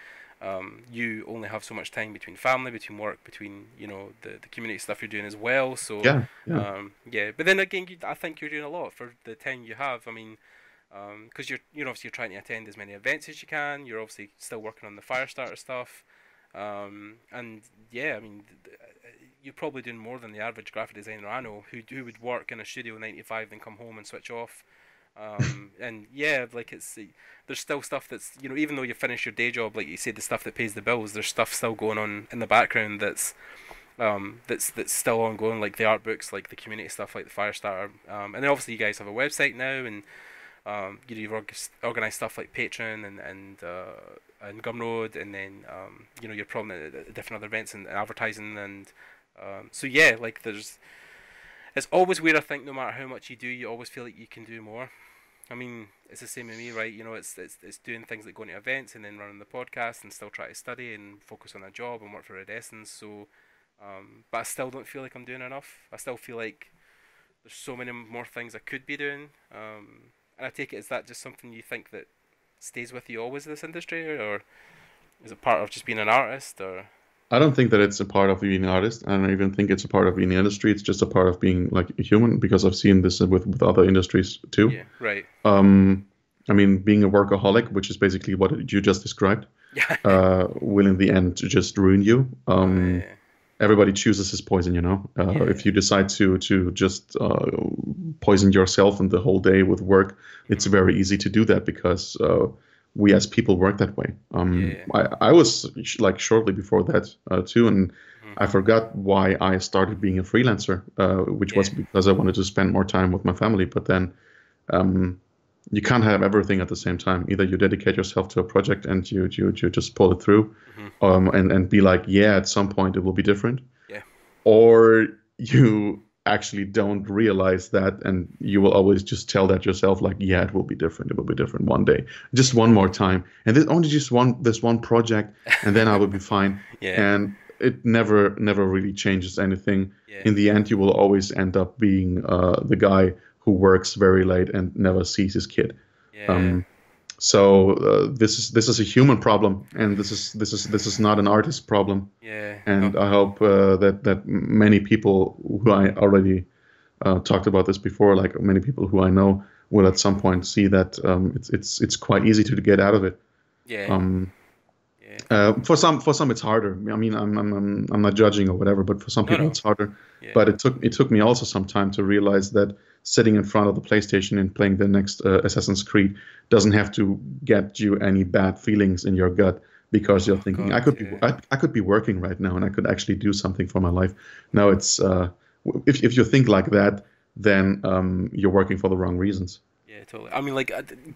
you only have so much time between family, between work, between the community stuff you're doing as well. So yeah. But then again, I think you're doing a lot for the time you have. I mean, because you're obviously trying to attend as many events as you can. You're obviously still working on the Firestarter stuff, and yeah, I mean, you're probably doing more than the average graphic designer I know who would work in a studio 9 to 5, then come home and switch off. And yeah, like there's still stuff that's, even though you finish your day job, like you said, the stuff that pays the bills, there's stuff still going on in the background that's still ongoing, like the art books, like the community stuff, like the Firestarter. And then obviously you guys have a website now, and you've organised stuff like Patreon and Gumroad, and then you're probably at different other events and advertising, and so yeah, like it's always weird. I think no matter how much you do, you always feel like you can do more. I mean, it's the same with me, right? It's doing things like going to events and then running the podcast and still try to study and focus on a job and work for Iridescence. So, but I still don't feel like I'm doing enough. I still feel like there's so many more things I could be doing. And I take it, is that just something you think that stays with you always in this industry, or is it part of just being an artist, or? I don't think that it's a part of being an artist. I don't even think it's a part of being in the industry. It's just a part of being like a human, because I've seen this with other industries too. Yeah, right. I mean, being a workaholic, which is basically what you just described, will in the end just ruin you. Everybody chooses his poison, If you decide to just poison yourself and the whole day with work, it's very easy to do that, because we as people work that way. I was like shortly before that too, and I forgot why I started being a freelancer, which was because I wanted to spend more time with my family. But then you can't have everything at the same time. Either you dedicate yourself to a project and you just pull it through, and be like, at some point it will be different, or you actually don't realize that, and you will always just tell that yourself, like, it will be different, one day, just one more time, and then only just this one project, and then I will be fine. And it never really changes anything. In the end, you will always end up being the guy who works very late and never sees his kid. So this is a human problem, and this is not an artist problem. And I hope that many people who I already talked about this before, like many people who I know, will at some point see that it's quite easy to get out of it. For some it's harder. I mean, I'm not judging or whatever, but for some people it's harder. But it took me also some time to realize that sitting in front of the PlayStation and playing the next Assassin's Creed doesn't have to get you any bad feelings in your gut, because you're thinking, I could be working right now and I could actually do something for my life. No, it's if you think like that, then you're working for the wrong reasons. Yeah, totally. I mean, like,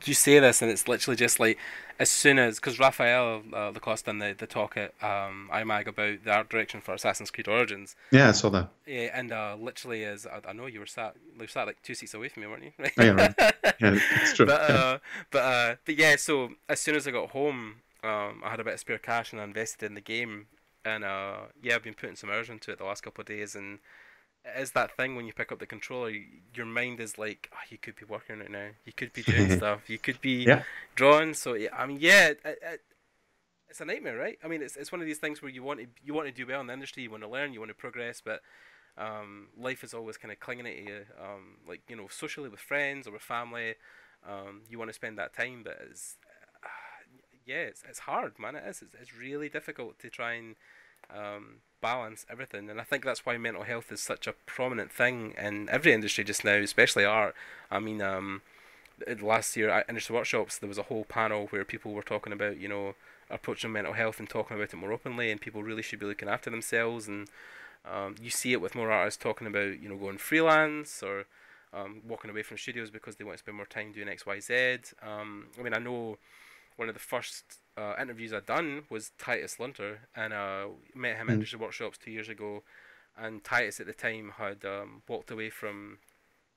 you say this, and it's literally just like, as soon as, because Raphael Lacoste done the talk at IAMAG about the art direction for Assassin's Creed Origins. Yeah, I saw that. Yeah, and literally, as I know you were sat like 2 seats away from me, weren't you? Right? Oh, yeah, right. Yeah, it's true. But yeah, so as soon as I got home, I had a bit of spare cash and I invested in the game, and I've been putting some hours into it the last couple of days, and it is that thing when you pick up the controller, your mind is like, you could be working right now, you could be doing stuff, you could be drawing. So I mean, it's a nightmare, right? I mean, it's one of these things where you want to do well in the industry, you want to learn, you want to progress, but life is always kind of clinging at you, like, socially with friends or with family. You want to spend that time, but it's hard, man. It's really difficult to try and balance everything, and I think that's why mental health is such a prominent thing in every industry just now, especially art. I mean, last year at industry workshops, there was a whole panel where people were talking about, approaching mental health and talking about it more openly, and people really should be looking after themselves. And you see it with more artists talking about, going freelance, or walking away from studios because they want to spend more time doing X, Y, Z. I mean, I know one of the first interviews I'd done was Titus Lunter, and met him at industry workshops 2 years ago, and Titus at the time had walked away from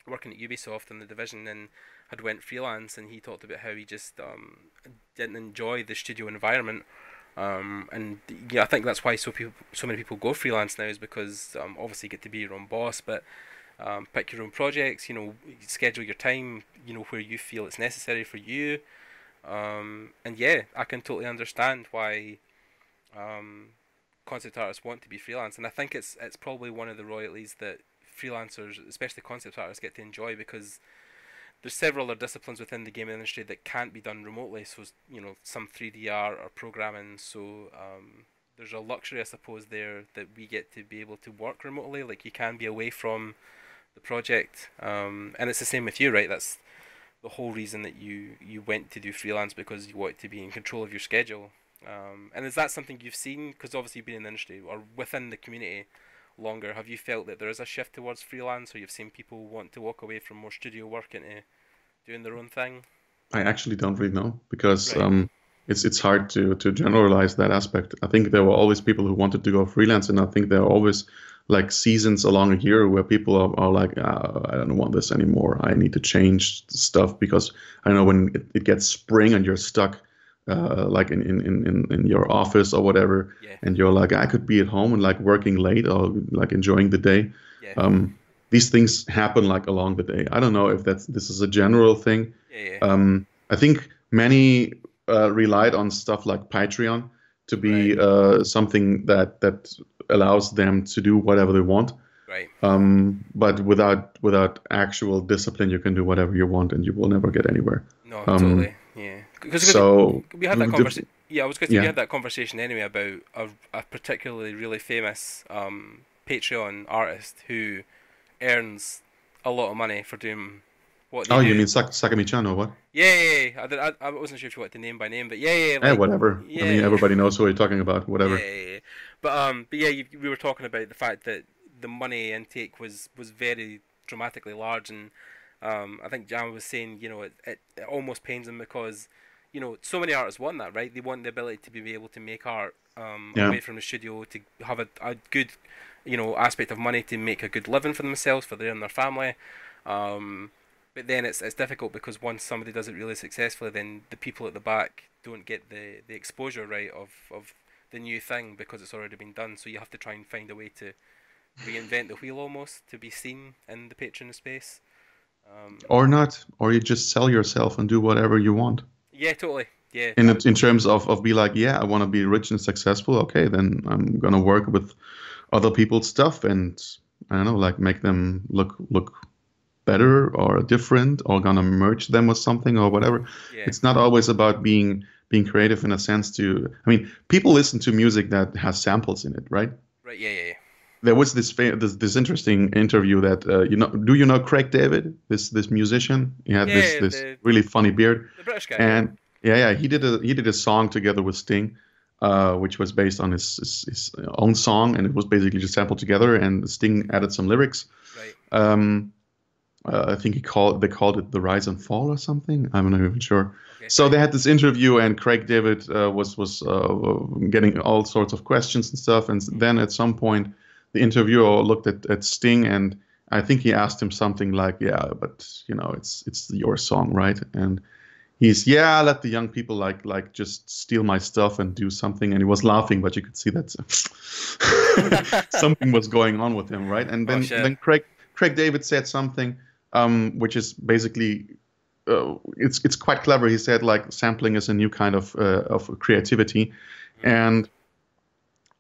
working at Ubisoft in the division and had went freelance, and he talked about how he just didn't enjoy the studio environment. And yeah, I think that's why so many people go freelance now, is because obviously you get to be your own boss, but pick your own projects, schedule your time, where you feel it's necessary for you. And yeah, I can totally understand why concept artists want to be freelance, and I think it's probably one of the royalties that freelancers, especially concept artists, get to enjoy, because there's several other disciplines within the gaming industry that can't be done remotely. So some 3D art or programming. So there's a luxury, I suppose, there that we get to be able to work remotely. Like, you can be away from the project, and it's the same with you, right? That's the whole reason that you went to do freelance, because you want to be in control of your schedule. And is that something you've seen? Because obviously you've been in the industry or within the community longer. Have you felt that there is a shift towards freelance, or you've seen people want to walk away from more studio work into doing their own thing? I actually don't really know, because Right. it's hard to generalize that aspect. I think there were always people who wanted to go freelance, and I think there are always like seasons along a year where people are like, I don't want this anymore. I need to change stuff, because I know when it gets spring and you're stuck like in your office or whatever, Yeah. and you're like, I could be at home and like working late or like enjoying the day. Yeah. These things happen like along the day. I don't know if this is a general thing. Yeah. I think many relied on stuff like Patreon to be Right. something that allows them to do whatever they want. Right. But without actual discipline, you can do whatever you want, and you will never get anywhere. No, totally. Yeah. Because So we had that conversation. Yeah, I was going to say, we yeah. had that conversation anyway about a particularly really famous Patreon artist who earns a lot of money for doing what they Oh, do. you mean Sakami-chan or what? Yeah. I wasn't sure if you wanted to name by name, but yeah, like, Whatever. I mean, yeah. everybody knows who you're talking about. Whatever. Yeah. But yeah, we were talking about the fact that the money intake was very dramatically large, and I think Jan was saying, it almost pains him, because so many artists want that, right? They want the ability to be able to make art Yeah. away from the studio, to have a good aspect of money, to make a good living for themselves, for their family. But then it's difficult, because once somebody does it really successfully, then the people at the back don't get the exposure, right, of the new thing, because it's already been done. So you have to try and find a way to reinvent the wheel, almost, to be seen in the Patreon space. Or not. Or you just sell yourself and do whatever you want. Yeah, totally. Yeah. In terms of be like, yeah, I want to be rich and successful. Okay, then I'm gonna work with other people's stuff, and I don't know, like make them look better or different, or gonna merge them with something or whatever. Yeah. It's not always about being creative in a sense. I mean, people listen to music that has samples in it, right? Right. Yeah. There was this interesting interview that do you know Craig David, this musician? He had Yeah, this really funny beard, the British guy. and he did a song together with Sting, which was based on his own song, and it was basically just sampled together, and Sting added some lyrics. Right. I think they called it The Rise and Fall or something. I'm not even sure. Okay. So they had this interview, and Craig David was getting all sorts of questions and stuff, and then at some point the interviewer looked at Sting, and I think he asked him something like, "Yeah, but it's your song, right?" And he's, "Yeah, let the young people like just steal my stuff and do something." And he was laughing, but you could see that something was going on with him, right? And then Craig David said something, which is basically it's quite clever. He said like sampling is a new kind of creativity, and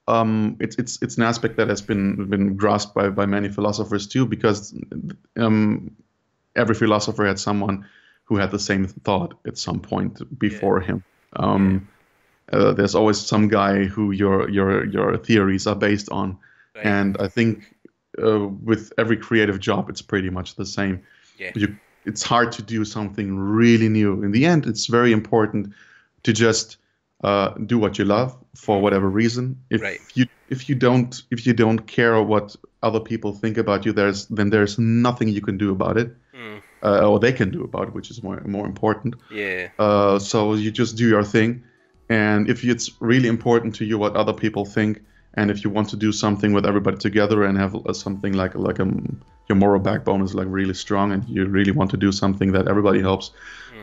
it's an aspect that has been grasped by many philosophers too, because every philosopher had someone who had the same thought at some point before him. There's always some guy who your theories are based on, Right. and I think with every creative job, it's pretty much the same. Yeah. It's hard to do something really new. In the end, it's very important to just do what you love for whatever reason. If you don't care what other people think about you, there's nothing you can do about it, or they can do about it, which is more important. Yeah. So you just do your thing, and if it's really important to you what other people think, And if you want to do something with everybody together and have something like your moral backbone is like really strong, and you really want to do something that everybody helps,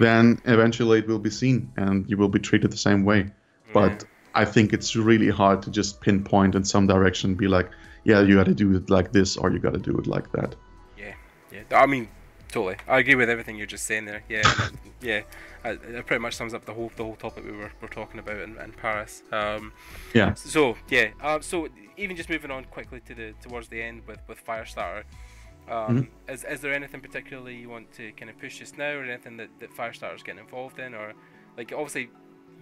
then eventually it will be seen and you will be treated the same way. But I think it's really hard to just pinpoint in some direction, be like, yeah, you got to do it like this or you got to do it like that. Yeah. I mean, totally. I agree with everything you're just saying there. Yeah, yeah. It pretty much sums up the whole topic we were talking about in Paris. Yeah. So yeah. So even just moving on quickly towards the end with Firestarter. Is there anything particularly you want to kind of push just now, or anything that Firestarter's getting involved in, or like obviously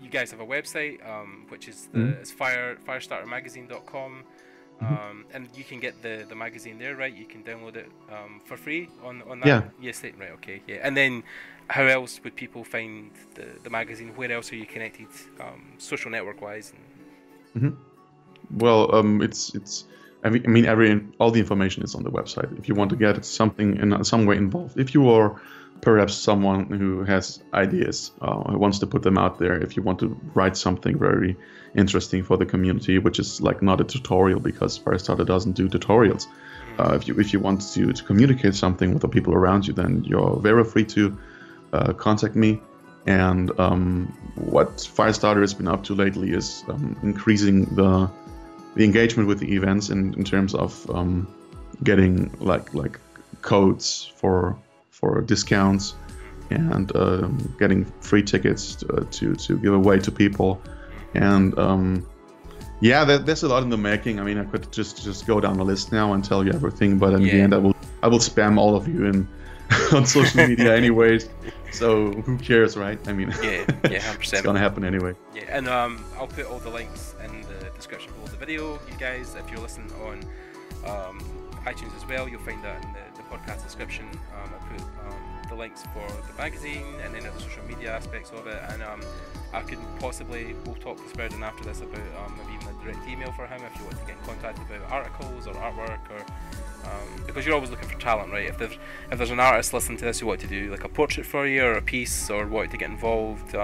you guys have a website which is it's firestartermagazine.com. And you can get the magazine there, right? You can download it for free on that. Yeah. Yes, right. Okay. Yeah. And then, how else would people find the magazine? Where else are you connected, social network wise? Well, it's. I mean, all the information is on the website. If you want to get something in some way involved, if you are perhaps someone who has ideas, who wants to put them out there, if you want to write something very interesting for the community, which is like not a tutorial, because Firestarter doesn't do tutorials. If you want to communicate something with the people around you, then you're very free to contact me. And what Firestarter has been up to lately is increasing the engagement with the events in terms of getting like codes for discounts and getting free tickets to give away to people. And there's a lot in the making. I mean, I could just go down the list now and tell you everything, but in the end I will spam all of you in on social media anyways. So who cares, right? I mean, 100%. It's gonna happen anyway. Yeah, and I'll put all the links in the description below the video. You guys, if you're listening on iTunes as well, you'll find that in the podcast description. I'll put the links for the magazine and then the social media aspects of it. And I could we'll talk to Spiridon after this about maybe even a direct email for him if you want to get in contact about articles or artwork, or because you're always looking for talent, right? If there's an artist listening to this who want to do like a portrait for you or a piece, or want to get involved,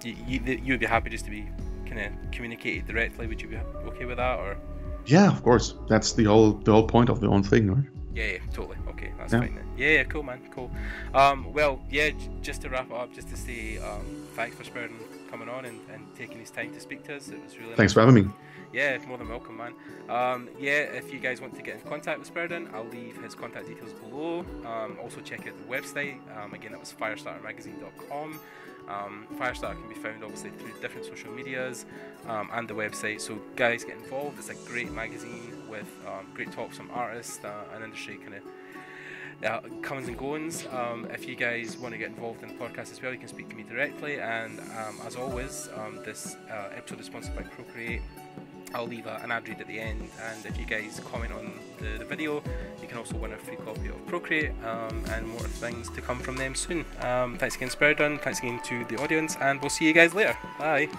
you'd be happy just to be kind of communicated directly. Would you be okay with that, or? Yeah, of course. That's the whole point of the whole thing, right? Yeah, totally. Okay, that's fine then. Yeah, cool, man, cool. Well, yeah, just to wrap it up, just to say thanks for Spiridon coming on and taking his time to speak to us. It was really Thanks for having me. Yeah, more than welcome, man. If you guys want to get in contact with Spiridon, I'll leave his contact details below. Also check out the website. Again, that was firestartermagazine.com. Firestarter can be found obviously through different social medias and the website. So guys, get involved. It's a great magazine with great talks from artists and industry kind of comings and goings. If you guys want to get involved in the podcast as well, you can speak to me directly. And as always, this episode is sponsored by Procreate. I'll leave an ad read at the end, and if you guys comment on the video, you can also win a free copy of Procreate, and more things to come from them soon. Thanks again, Spiridon. Thanks again to the audience, and we'll see you guys later. Bye.